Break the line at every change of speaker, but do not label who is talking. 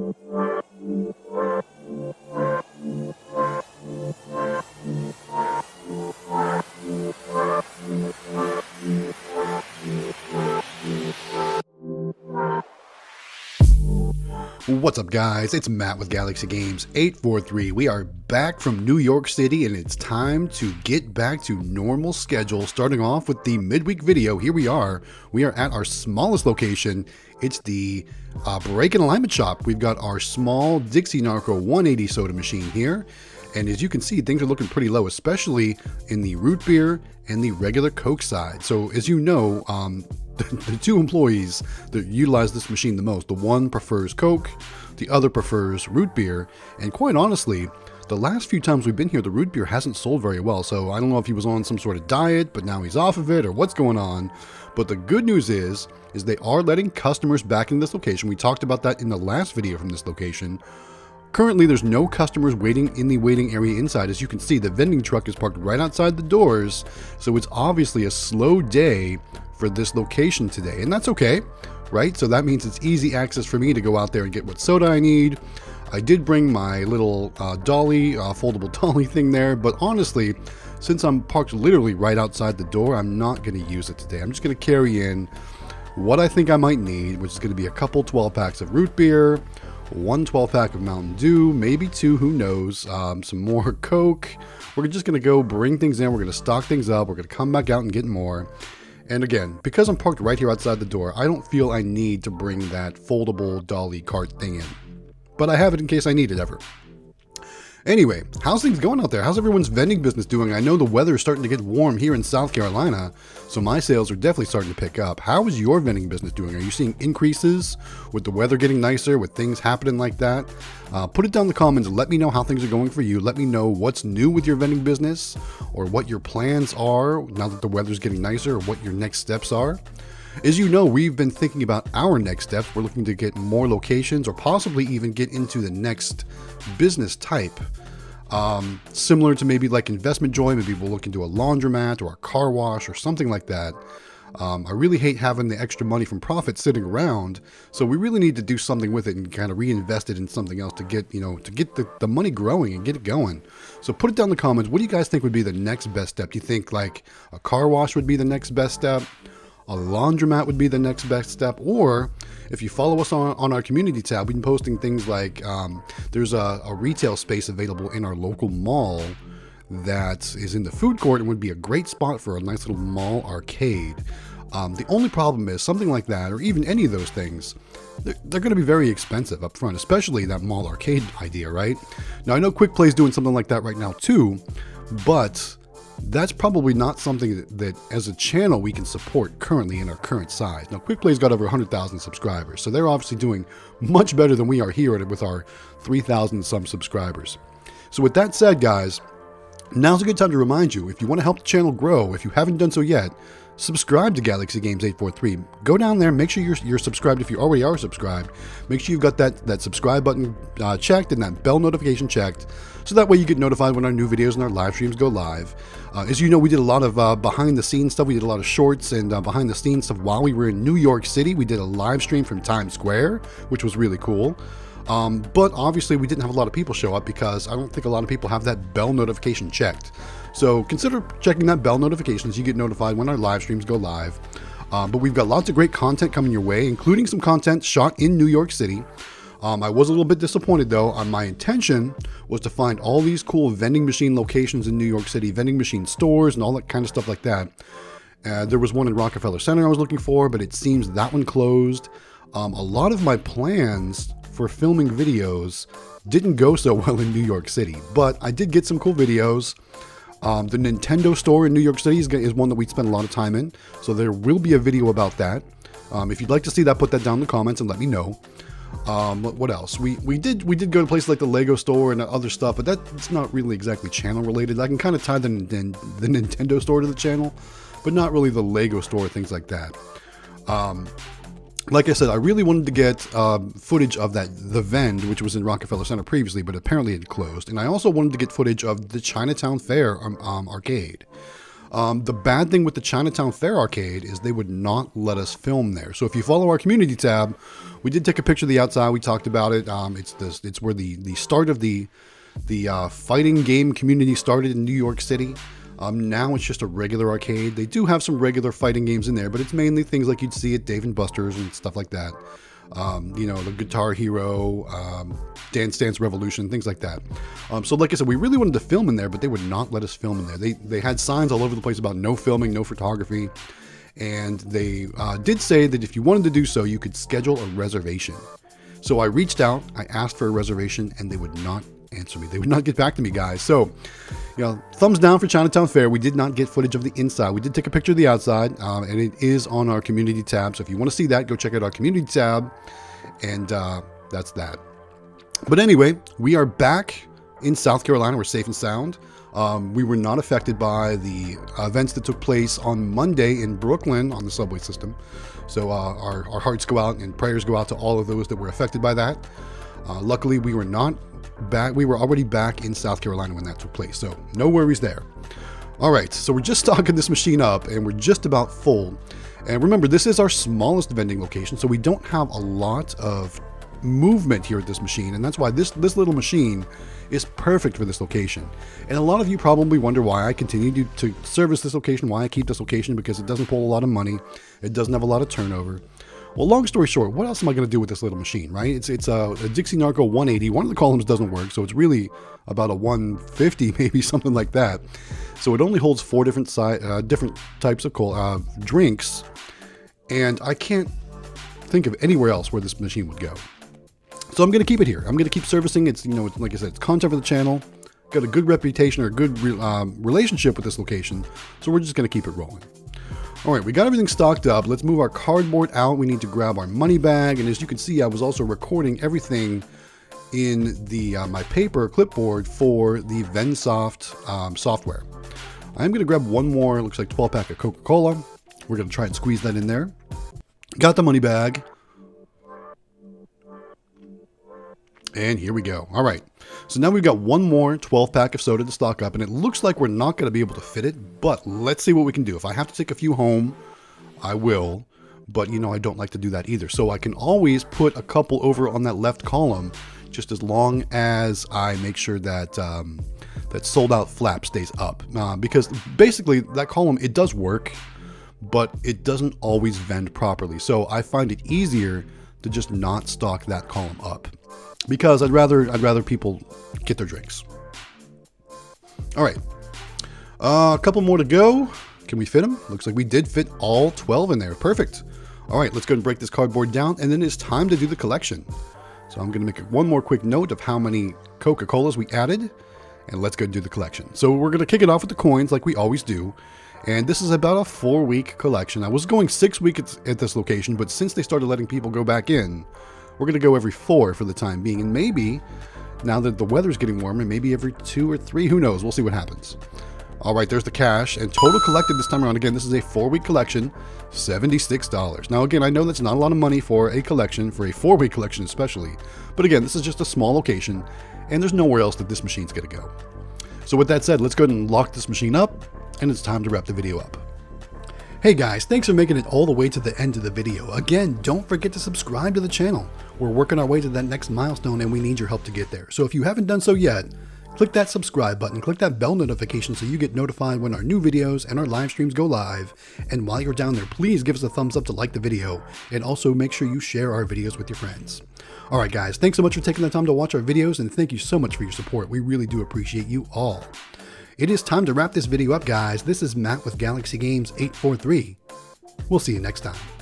What's up, guys? It's Matt with Galaxy Games 843. We are back from New York City, and it's time to get back to normal schedule. Starting off with the midweek video, here we are. We are at our smallest location. It's the Break and Alignment Shop. We've got our small Dixie Narco 180 soda machine here. And as you can see, things are looking pretty low, especially in the root beer and the regular Coke side. So as you know, the two employees that utilize this machine the most, the one prefers Coke, the other prefers root beer. And quite honestly, the last few times we've been here, the root beer hasn't sold very well. So I don't know if he was on some sort of diet, but now he's off of it, or what's going on. But the good news is they are letting customers back in this location. We talked about that in the last video from this location. Currently, there's no customers waiting in the waiting area inside. As you can see, the vending truck is parked right outside the doors. So it's obviously a slow day for this location today, and that's okay, right? So that means it's easy access for me to go out there and get what soda I need. I did bring my little dolly, foldable dolly thing there, but honestly, since I'm parked literally right outside the door, I'm not going to use it today. I'm just going to carry in what I think I might need, which is going to be a couple 12 packs of root beer, one 12 pack of Mountain Dew, maybe two, who knows, some more Coke. We're just going to go bring things in. We're going to stock things up. We're going to come back out and get more. And again, because I'm parked right here outside the door, I don't feel I need to bring that foldable dolly cart thing in. But I have it in case I need it ever. Anyway, how's things going out there? How's everyone's vending business doing? I know the weather is starting to get warm here in South Carolina, so my sales are definitely starting to pick up. How is your vending business doing? Are you seeing increases with the weather getting nicer, with things happening like that? Put it down in the comments and let me know how things are going for you. Let me know what's new with your vending business, or what your plans are now that the weather's getting nicer, or what your next steps are. As you know, we've been thinking about our next steps. We're looking to get more locations, or possibly even get into the next business type. Similar to maybe like Investment Joy, maybe we'll look into a laundromat or a car wash or something like that. I really hate having the extra money from profit sitting around, so we really need to do something with it and kind of reinvest it in something else to get, to get the money growing and get it going. So put it down in the comments. What do you guys think would be the next best step? Do you think like a car wash would be the next best step? A laundromat would be the next best step? Or if you follow us on our community tab, we've been posting things like there's a retail space available in our local mall that is in the food court and would be a great spot for a nice little mall arcade. The only problem is something like that, or even any of those things, they're going to be very expensive up front, especially that mall arcade idea, right? Now, I know Quick Play's doing something like that right now too, but that's probably not something that as a channel we can support currently in our current size. Now, Quick Play's got over 100,000 subscribers, so they're obviously doing much better than we are here with our 3,000 some subscribers. So with that said, guys, now's a good time to remind you, if you want to help the channel grow, if you haven't done so yet, subscribe to Galaxy Games 843. Go down there, make sure you're subscribed. If you already are subscribed, make sure you've got that subscribe button checked and that bell notification checked, so that way you get notified when our new videos and our live streams go live. As you know, we did a lot of behind the scenes stuff. We did a lot of shorts and behind the scenes stuff while we were in New York City. We did a live stream from Times Square, which was really cool. But obviously we didn't have a lot of people show up because I don't think a lot of people have that bell notification checked. So consider checking that bell notification so you get notified when our live streams go live. But we've got lots of great content coming your way, including some content shot in New York City. I was a little bit disappointed though. My intention was to find all these cool vending machine locations in New York City, vending machine stores and all that kind of stuff like that. There was one in Rockefeller Center I was looking for, but it seems that one closed. A lot of my plans for filming videos didn't go so well in New York City, but I did get some cool videos. The Nintendo store in New York City is one that we spent a lot of time in, so there will be a video about that. If you'd like to see that, put that down in the comments and let me know. What else? We did go to places like the Lego store and other stuff, but that's not really exactly channel related. I can kind of tie the Nintendo store to the channel, but not really the Lego store, things like that. Like I said, I really wanted to get footage of the Vend, which was in Rockefeller Center previously, but apparently it closed. And I also wanted to get footage of the Chinatown Fair arcade. The bad thing with the Chinatown Fair arcade is they would not let us film there. So if you follow our community tab, we did take a picture of the outside. We talked about it. It's where the start of the fighting game community started in New York City. Now it's just a regular arcade. They do have some regular fighting games in there, but it's mainly things like you'd see at Dave & Buster's and stuff like that. You know, the Guitar Hero, Dance Dance Revolution, things like that. So like I said, we really wanted to film in there, but they would not let us film in there. They had signs all over the place about no filming, no photography. And they did say that if you wanted to do so, you could schedule a reservation. So I reached out, I asked for a reservation, and they would not answer me. They would not get back to me, guys. So, you know, thumbs down for Chinatown Fair. We did not get footage of the inside. We did take a picture of the outside, and it is on our community tab. So if you want to see that, go check out our community tab, and that's that. But anyway, we are back in South Carolina. We're safe and sound. We were not affected by the events that took place on Monday in Brooklyn on the subway system. So our hearts go out and prayers go out to all of those that were affected by that. Luckily, we were not back. We were already back in South Carolina when that took place. So no worries there. All right, so we're just stocking this machine up and we're just about full. And remember, this is our smallest vending location, so we don't have a lot of movement here at this machine, and that's why this little machine is perfect for this location. And a lot of you probably wonder why I continue to service this location, why I keep this location, because it doesn't pull a lot of money, it doesn't have a lot of turnover. Well, long story short, what else am I going to do with this little machine, right? It's a Dixie Narco 180. One of the columns doesn't work, so it's really about a 150, maybe something like that. So it only holds 4 different types of drinks, and I can't think of anywhere else where this machine would go. So I'm going to keep it here. I'm going to keep servicing. It's, you know, it's, like I said, it's content for the channel. Got a good reputation or a good relationship with this location, so we're just going to keep it rolling. All right, we got everything stocked up. Let's move our cardboard out. We need to grab our money bag, and as you can see, I was also recording everything in the my paper clipboard for the VenSoft software. I'm going to grab one more, looks like 12-pack of Coca-Cola. We're going to try and squeeze that in there. Got the money bag. And here we go. All right. So now we've got one more 12-pack of soda to stock up, and it looks like we're not going to be able to fit it, but let's see what we can do. If I have to take a few home, I will, but you know, I don't like to do that either. So I can always put a couple over on that left column, just as long as I make sure that that sold out flap stays up, because basically that column, it does work, but it doesn't always vend properly. So I find it easier to just not stock that column up, because I'd rather people get their drinks. All right, a couple more to go. Can we fit them? Looks like we did fit all 12 in there. Perfect. All right, let's go and break this cardboard down, and then it's time to do the collection. So I'm going to make one more quick note of how many Coca-Colas we added, and let's go do the collection. So we're going to kick it off with the coins like we always do. And this is about a 4-week collection. I was going 6 weeks at this location, but since they started letting people go back in, we're going to go every 4 for the time being. And maybe, now that the weather's getting warmer, maybe every 2 or 3, who knows? We'll see what happens. All right, there's the cash. And total collected this time around, again, this is a 4-week collection, $76. Now, again, I know that's not a lot of money for a collection, for a 4-week collection especially. But again, this is just a small location, and there's nowhere else that this machine's going to go. So with that said, let's go ahead and lock this machine up, and it's time to wrap the video up. Hey guys, thanks for making it all the way to the end of the video. Again, don't forget to subscribe to the channel. We're working our way to that next milestone, and we need your help to get there. So if you haven't done so yet, click that subscribe button, click that bell notification so you get notified when our new videos and our live streams go live. And while you're down there, please give us a thumbs up to like the video, and also make sure you share our videos with your friends. All right guys, thanks so much for taking the time to watch our videos, and thank you so much for your support. We really do appreciate you all. It is time to wrap this video up, guys. This is Matt with Galaxy Games 843. We'll see you next time.